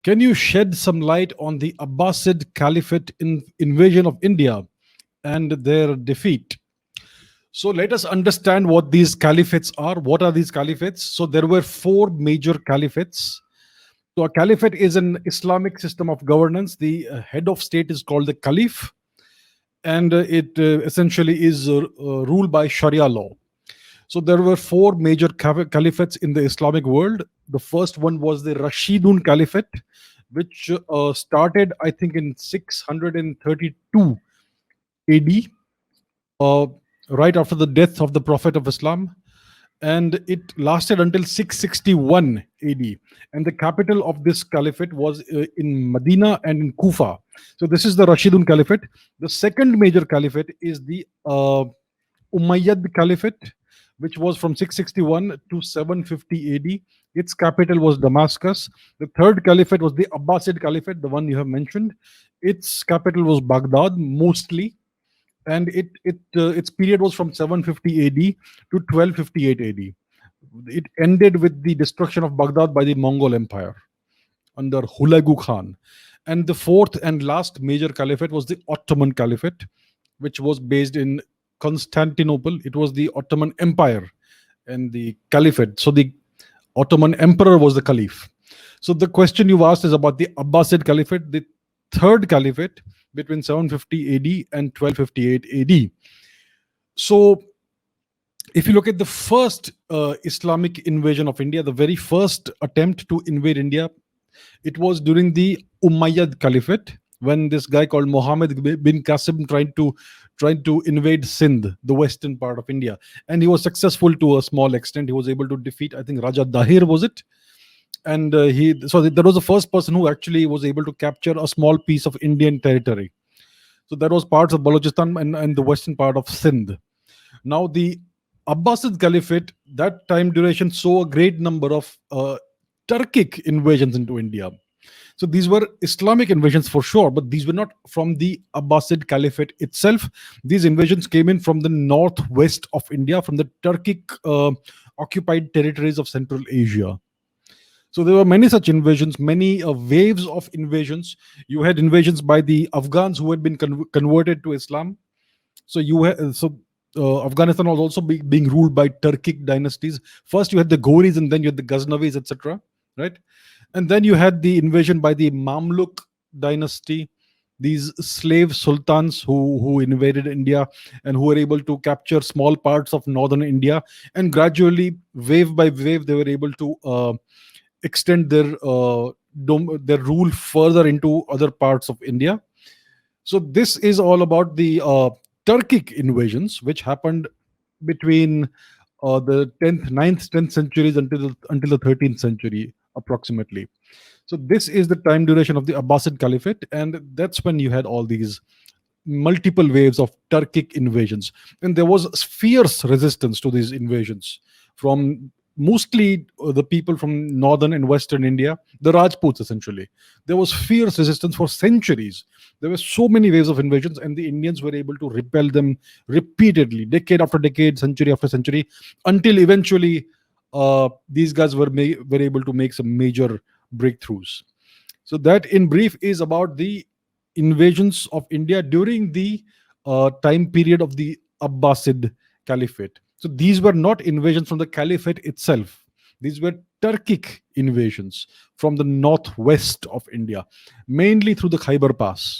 Can you shed some light on the Abbasid Caliphate invasion of India and their defeat? So let us understand what these caliphates are. What are these caliphates? So there were four major caliphates. So a caliphate is an Islamic system of governance. The head of state is called the caliph, and it essentially is ruled by Sharia law. So there were four major caliphates in the Islamic world. The first one was the Rashidun Caliphate, which started, I think, in 632 AD, uh, right after the death of the Prophet of Islam, and it lasted until 661 AD. And the capital of this caliphate was in Medina and in Kufa. So this is the Rashidun Caliphate. The second major caliphate is the Umayyad Caliphate, which was from 661 to 750 AD. Its capital was Damascus. The third caliphate was the Abbasid Caliphate, the one you have mentioned. Its capital was Baghdad, mostly, and its period was from 750 AD to 1258 AD. It ended with the destruction of Baghdad by the Mongol Empire under Hulagu Khan. And the fourth and last major caliphate was the Ottoman Caliphate, which was based in Constantinople. It was the Ottoman Empire and the Caliphate. So the Ottoman Emperor was the Caliph. So the question you asked is about the Abbasid Caliphate, the third caliphate between 750 AD and 1258 AD. So if you look at the first Islamic invasion of India, the very first attempt to invade India, it was during the Umayyad Caliphate, when this guy called Muhammad bin Qasim tried to invade Sindh, the western part of India, and he was successful to a small extent. He was able to defeat, I think, Raja Dahir, was it? And that was the first person who actually was able to capture a small piece of Indian territory. So that was parts of Balochistan and the western part of Sindh. Now the Abbasid Caliphate, that time duration, saw a great number of Turkic invasions into India. So these were Islamic invasions for sure, but these were not from the Abbasid Caliphate itself. These invasions came in from the northwest of India, from the Turkic occupied territories of Central Asia. So there were many such invasions, many waves of invasions. You had invasions by the Afghans who had been converted to Islam. So Afghanistan was also being ruled by Turkic dynasties. First, you had the Ghoris, and then you had the Ghaznavis, etc. Right, and then you had the invasion by the Mamluk dynasty, these slave sultans who invaded India and who were able to capture small parts of northern India, and gradually, wave by wave, they were able to extend their rule further into other parts of India. So this is all about the Turkic invasions, which happened between the 10th, 9th, 10th centuries until the 13th century approximately. So this is the time duration of the Abbasid Caliphate, and that's when you had all these multiple waves of Turkic invasions, and there was fierce resistance to these invasions from mostly the people from northern and western India, the Rajputs essentially. There was fierce resistance for centuries. There were so many waves of invasions, and the Indians were able to repel them repeatedly, decade after decade, century after century, until eventually these guys were able to make some major breakthroughs. So that, in brief, is about the invasions of India during the time period of the Abbasid Caliphate. So these were not invasions from the Caliphate itself. These were Turkic invasions from the northwest of India, mainly through the Khyber Pass.